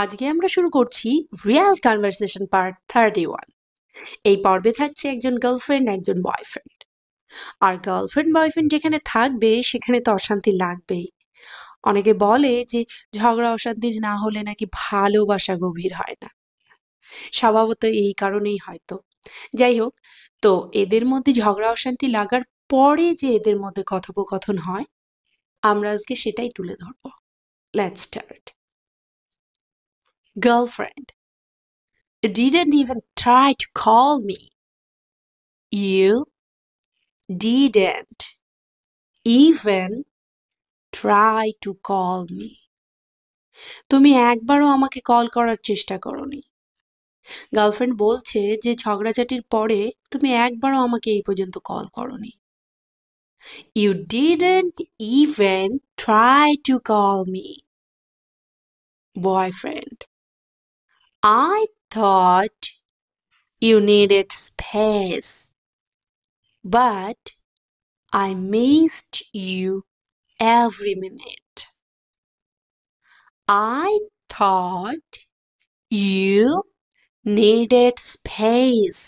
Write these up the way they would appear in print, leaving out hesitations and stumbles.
আজকে আমরা শুরু করছি রিয়েল কনভারসেশন পার্ট 31। এই পর্বে থাকছে একজন গার্লফ্রেন্ড একজন বয়ফ্রেন্ড। আর গার্লফ্রেন্ড বয়ফ্রেন্ড যেখানে থাকবে সেখানে তো অশান্তি লাগবেই। অনেকে বলে যে ঝগড়া অশান্তি না হলে নাকি ভালোবাসা গভীর হয় না। স্বভাবত এই কারণেই হয়তো। যাই হোক, তো এদের মধ্যে ঝগড়া অশান্তি লাগার পরে যে এদের মধ্যে কথোপকথন হয়, আমরা আজকে সেটাই তুলে ধরবো। Let's start. Girlfriend: You didn't even try to call me. You didn't even try to call me. তুমি একবারও আমাকে কল করার চেষ্টা করোনি। গার্লফ্রেন্ড বলছে যে ঝগড়াঝাটির পরে তুমি একবারও আমাকে এই পর্যন্ত কল করোনি। You didn't even try to call me. Boyfriend: I thought you needed space, but I missed you every minute. I thought you needed space,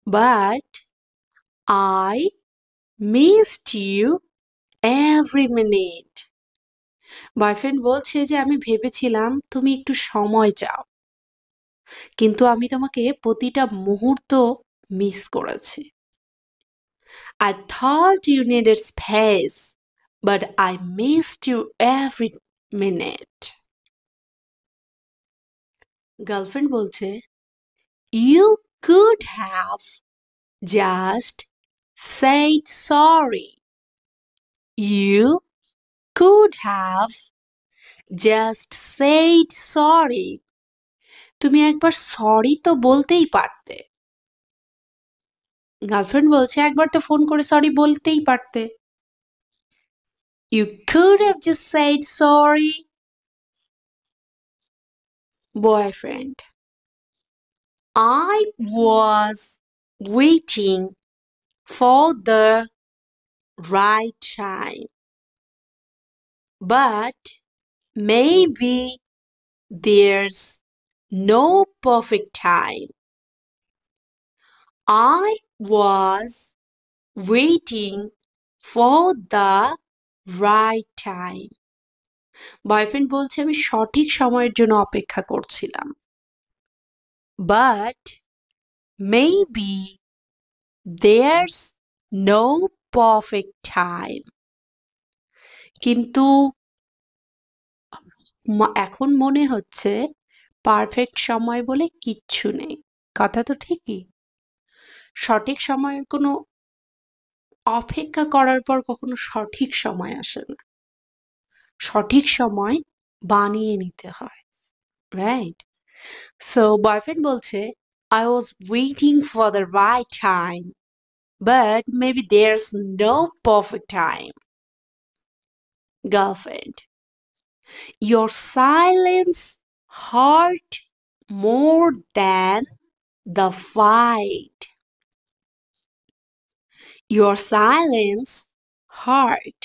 but I missed you every minute. Boyfriend বলছে যে আমি ভেবেছিলাম তুমি একটু সময় চাও, কিন্তু আমি তোমাকে প্রতিটা মুহূর্ত মিস করেছি। I thought you needed space, but I missed you every minute. Girlfriend বলছে, You could have just said sorry. You could have just said sorry. তুমি একবার সরি তো বলতেই পারতে। গার্লফ্রেন্ড বলছে একবার তো ফোন করে সরি বলতেই পারতে। You could have just said sorry. Boyfriend: I was waiting for the right time, but maybe there's no perfect time. I was waiting for the right time. Boyfriend বলছে আমি সঠিক সময়ের জন্য অপেক্ষা করছিলাম। But maybe there's no perfect time. কিন্তু এখন মনে হচ্ছে পারফেক্ট সময় বলে কিচ্ছু নেই। কথা তো ঠিকই। সঠিক সময়ের কোনো অপেক্ষা করার পর কখনো সঠিক সময় আসে না। সঠিক সময় বানিয়ে নিতে হয়, রাইট? সো বয়ফ্রেন্ড বলছে I was waiting for the right time, but maybe there's no perfect time. Girlfriend: Your silence hurt more than the fight. Your silence hurt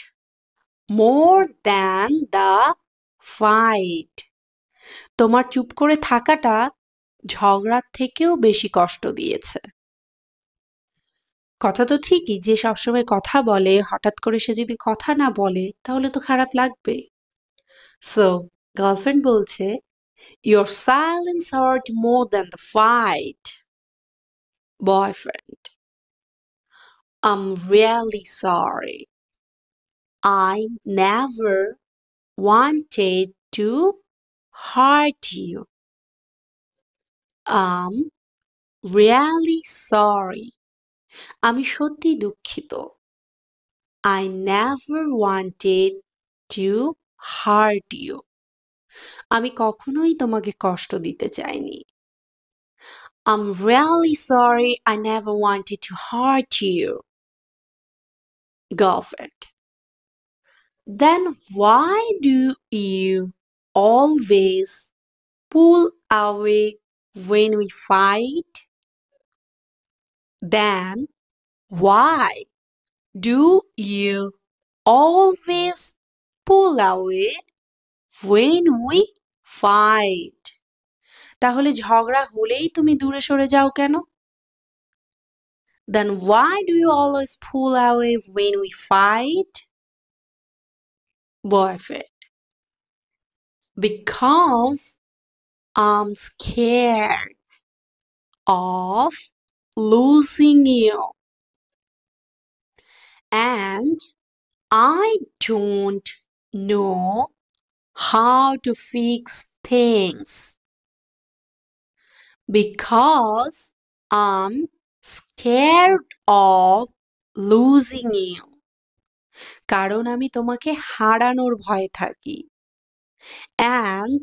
more than the fight. তোমার চুপ করে থাকাটা ঝগড়ার থেকেও বেশি কষ্ট দিয়েছে। কথা তো ঠিকই, যে সবসময় কথা বলে হঠাৎ করে সে যদি কথা না বলে তাহলে তো খারাপ লাগবে। সো গার্লফ্রেন্ড বলছে Your silence hurt more than the fight. Boyfriend: I'm really sorry. I never wanted to hurt you. I'm really sorry. আমি সত্যি দুঃখিত। I never wanted to hurt you. আমি কখনোই তোমাকে কষ্ট দিতে চাইনি। I'm really sorry. I never wanted to hurt you. Girlfriend: Then why do you always pull away when we fight? Then why do you always pull away when we fight. তাহলে ঝগড়া হলেই তুমি দূরে সরে যাও কেন? Then why do you always pull away when we fight? Boyfriend. Because I'm scared of losing you. And I don't know how to fix things. Because I'm scared of losing you. কারণ আমি তোমাকে হারানোর ভয়ে থাকি। And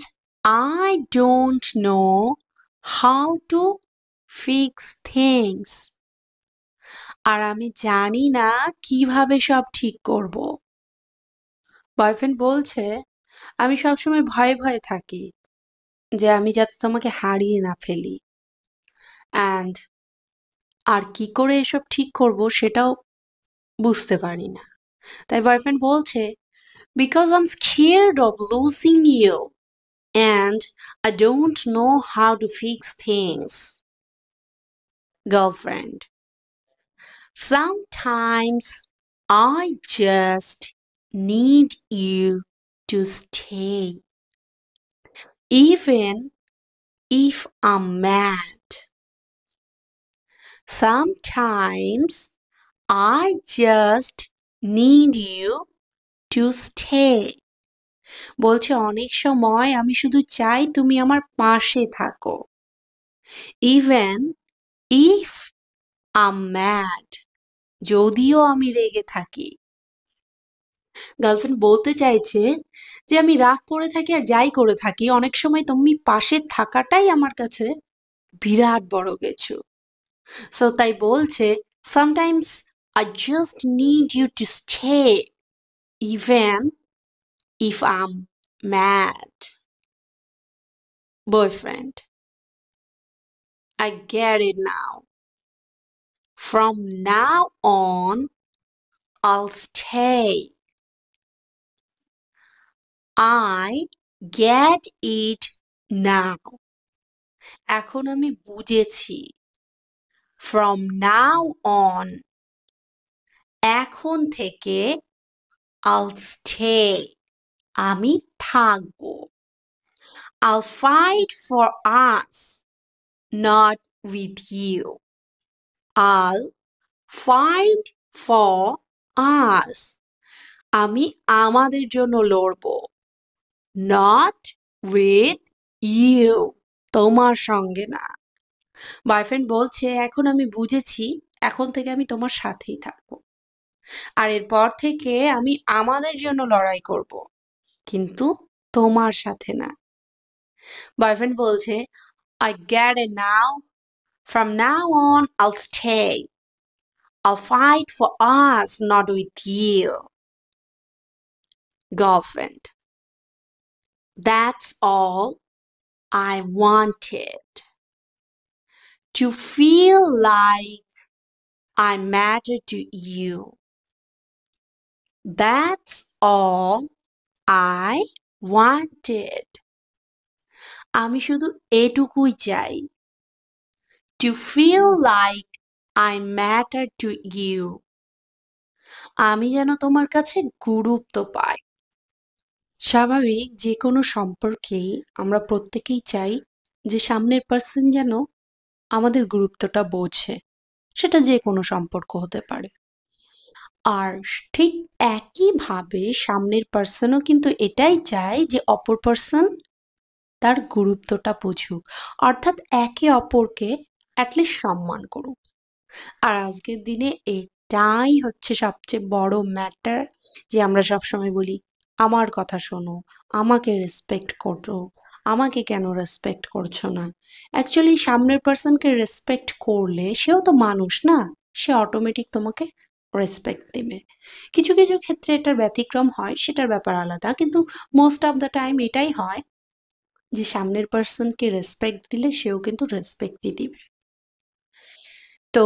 I don't know how to fix things. আর আমি জানি না কিভাবে সব ঠিক করব। বয়ফ্রেন্ড বলছে, আমি সবসময় ভয়ে ভয়ে থাকি যে আমি যাতে তোমাকে হারিয়ে না ফেলি। অ্যান্ড আর কি করে এসব ঠিক করব সেটাও বুঝতে পারি না। তাই বয়ফ্রেন্ড বলছে, because I'm scared of losing you and I don't know how to fix things. Girlfriend. Sometimes I just need you to stay. Even if I'm mad. Sometimes I just need you to stay. বলছে অনেক সময় আমি শুধু চাই তুমি আমার পাশে থাকো। Even if I'm mad. যদিও আমি রেগে থাকি। গার্লফ্রেন্ড বলতে চাইছে যে আমি রাগ করে থাকি আর যাই করে থাকি অনেক সময় তুমি পাশে থাকাটাই আমার কাছে বিরাট বড় কিছু। সো তাই বলছে sometimes I just need you to stay even if I'm mad. Boyfriend. I get it now. From now on I'll stay. I get it now. এখন আমি বুঝেছি। From now on. এখন থেকে I'll stay. আমি থাকবো। I'll fight for us, not with you. I'll fight for us. আমি আমাদের জন্য লড়বো। Not with you. তোমার সঙ্গে না। বয়ফ্রেন্ড বলছে এখন আমি বুঝেছি এখন থেকে আমি তোমার সাথেই থাকবো। আর এরপর থেকে আমি আমাদের জন্য লড়াই করব। কিন্তু তোমার সাথে না। বয়ফ্রেন্ড বলছে I get it now. From now on I'll stay. I'll fight for us, not with you. Girlfriend. That's all I wanted. To feel like I matter to you. That's all I wanted. আমি শুধু এটুকুই চাই। To feel like I matter to you. আমি যেন তোমার কাছে গুরুত্ব পাই। স্বাভাবিক যে কোনো সম্পর্কেই আমরা প্রত্যেকেই চাই যে সামনের পার্সন যেন আমাদের গুরুত্বটা বোঝে। সেটা যে কোনো সম্পর্ক হতে পারে। আর ঠিক একইভাবে সামনের পার্সনও কিন্তু এটাই চায় যে অপর পার্সন তার গুরুত্বটা বুঝুক। অর্থাৎ একে অপরকে অ্যাটলিস্ট সম্মান করুক। আর আজকের দিনে এটাই হচ্ছে সবচেয়ে বড় ম্যাটার যে আমরা সবসময় বলি আমার কথা শোনো, আমাকে রেসপেক্ট করো, আমাকে কেন রেসপেক্ট করছো না? অ্যাকচুয়ালি সামনের পার্সনকে রেসপেক্ট করলে সেও তো মানুষ না, সে অটোমেটিক তোমাকে রেসপেক্ট দেবে। কিছু কিছু ক্ষেত্রে এটার ব্যতিক্রম হয়, সেটার ব্যাপার আলাদা, কিন্তু মোস্ট অফ দ্য টাইম এটাই হয় যে সামনের পার্সনকে রেসপেক্ট দিলে সেও কিন্তু রেসপেক্টই দিবে। তো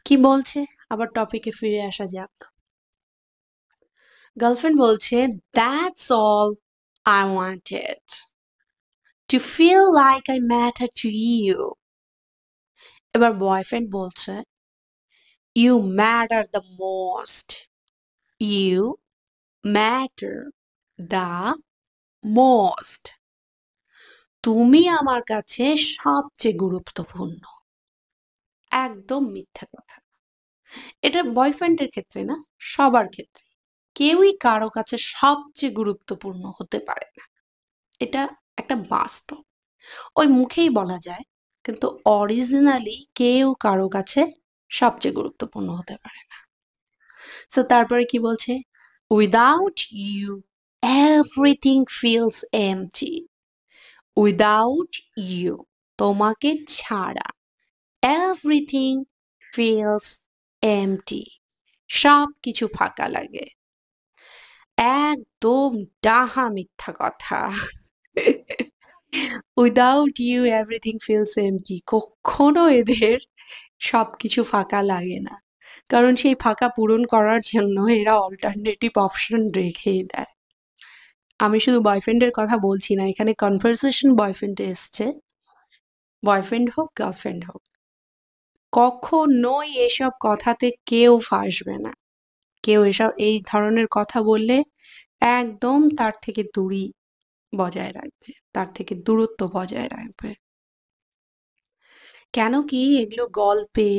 কি বলছে আবার টপিকে ফিরে আসা যাক। গার্লফ্রেন্ড বলছে that's all I wanted. to feel like I matter to you. এবার বয়ফ্রেন্ড বলছে, you matter the most. You matter the most. তুমি আমার কাছে সবচেয়ে গুরুত্বপূর্ণ। একদম মিথ্যা কথা। এটা বয়ফ্রেন্ডের ক্ষেত্রে না, সবার ক্ষেত্রে। কেউই কারো কাছে সবচেয়ে গুরুত্বপূর্ণ হতে পারে না। এটা একটা বাস্তব। ওই মুখেই বলা যায়, কিন্তু অরিজিনালি কেউ কারো কাছে সবচেয়ে গুরুত্বপূর্ণ হতে পারে না। সো তারপরে কি বলছে? Without you everything feels empty. Without you, তোমাকে ছাড়া, এভরিথিং ফিলস এমটি, সব কিছু ফাঁকা লাগে। একদম ডাহা মিথ্যা কথা। Without you everything feels empty, কখনো এদের সবকিছু ফাঁকা লাগে না, কারণ সেই ফাঁকা পূরণ করার জন্য এরা অল্টারনেটিভ অপশন রেখেই দেয়। আমি শুধু বয়ফ্রেন্ডের কথা বলছি না, এখানে কনভারসেশন বয়ফ্রেন্ডে এসছে, বয়ফ্রেন্ড হোক গার্লফ্রেন্ড হোক, কখনোই এসব কথাতে কেউ ফাঁসবে না। কেউ এসব এই ধরনের কথা বললে একদম তার থেকে দূরই বজায় রাখবে, তার থেকে দূরত্ব বজায় রাখবে। কেন কি এগুলো গল্পে,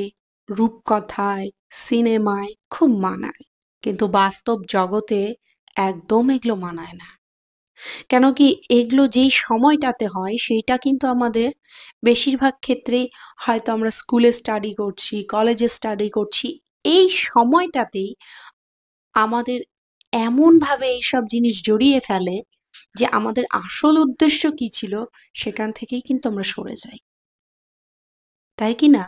রূপকথায়, সিনেমায় খুব মানায়, কিন্তু বাস্তব জগতে একদম এগুলো মানায় না। কেন কি এগুলো যেই সময়টাতে হয় সেইটা কিন্তু আমাদের বেশিরভাগ ক্ষেত্রেই হয়তো আমরা স্কুলে স্টাডি করছি, কলেজে স্টাডি করছি, এই সময়টাতেই আমাদের এমনভাবে এইসব জিনিস জড়িয়ে ফেলে যে আমাদের আসল উদ্দেশ্য কি ছিল সেখান থেকেই কিন্তু আমরা সরে যাই, তাই কি না?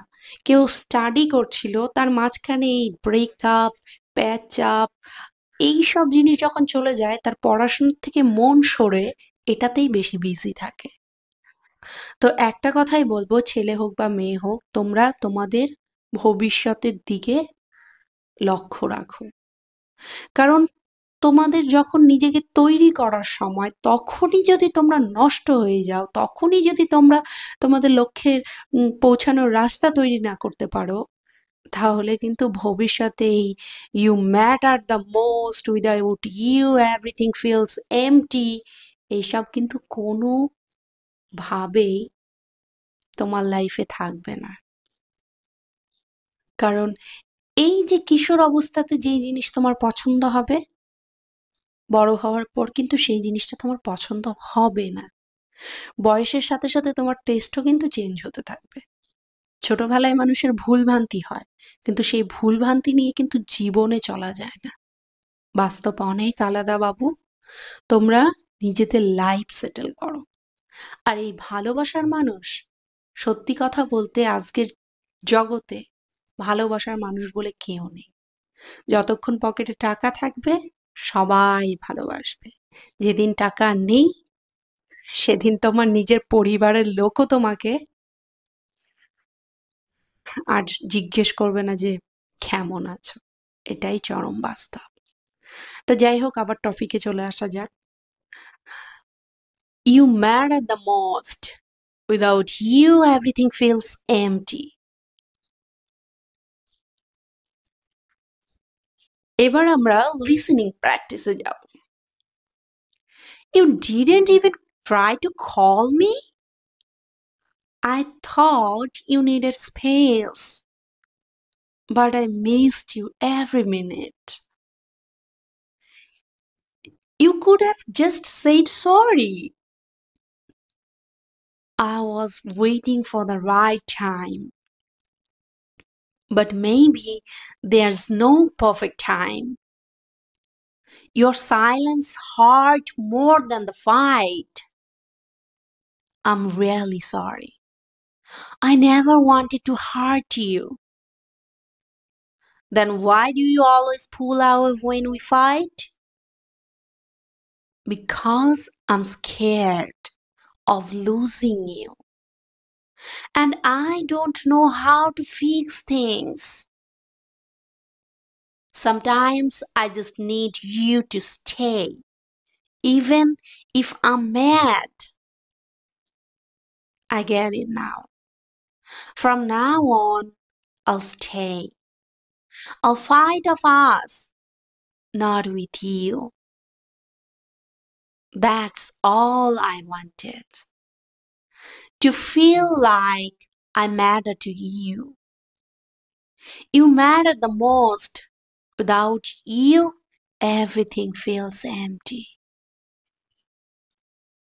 কেউ স্টাডি করছিল, তার মাঝখানে এই ব্রেকআপ, প্যাচ আপ, এইসব জিনিস যখন চলে যায়, তার পড়াশোনার থেকে মন সরে এটাতেই বেশি বিজি থাকে। তো একটা কথাই বলবো, ছেলে হোক বা মেয়ে হোক, তোমরা তোমাদের ভবিষ্যতের দিকে লক্ষ্য রাখো। কারণ তোমাদের যখন নিজেকে তৈরি করার সময়, তখনই যদি তোমরা নষ্ট হয়ে যাও, তখনই যদি তোমরা তোমাদের লক্ষ্যের পৌঁছানোর রাস্তা তৈরি না করতে পারো, তাহলে কিন্তু ভবিষ্যতে এই you matter the most, without you everything feels empty, এইসব কিন্তু কোনোভাবেই তোমার লাইফে থাকবে না। কারণ এই যে কিশোর অবস্থাতে যেই জিনিস তোমার পছন্দ হবে, বড় হওয়ার পর কিন্তু সেই জিনিসটা তোমার পছন্দ হবে না। বয়সের সাথে সাথে তোমার টেস্টও কিন্তু চেঞ্জ হতে থাকবে। ছোটবেলায় মানুষের ভুলভ্রান্তি হয়, কিন্তু সেই ভুলভ্রান্তি নিয়ে কিন্তু জীবনে চলা যায় না। বাস্তব অনেক আলাদা বাবু। তোমরা নিজেদের লাইফ সেটেল করো। আর এই ভালোবাসার মানুষ, সত্যি কথা বলতে আজকের জগতে ভালোবাসার মানুষ বলে কেউ নেই। যতক্ষণ পকেটে টাকা থাকবে সবাই ভালোবাসবে। যেদিন টাকা নেই সেদিন তোমার নিজের পরিবারের লোকও তোমাকে আর জিজ্ঞেস করবে না যে কেমন আছো। এটাই চরম বাস্তব। তো যাই হোক, আবার টপিকে চলে আসা যাক। You matter the most. Without you everything feels empty. এবার আমরা লিসেনিং প্র্যাকটিসে যাব। You didn't even try to call me? I thought you needed space. But I missed you every minute. You could have just said sorry. I was waiting for the right time. But maybe there's no perfect time. Your silence hurt more than the fight. I'm really sorry. I never wanted to hurt you. Then why do you always pull out when we fight? Because I'm scared of losing you. And I don't know how to fix things. Sometimes I just need you to stay, even if I'm mad. I get it now. From now on, I'll stay. I'll fight of us, not with you. That's all I wanted. To feel like I matter to you. You matter the most. Without you, everything feels empty.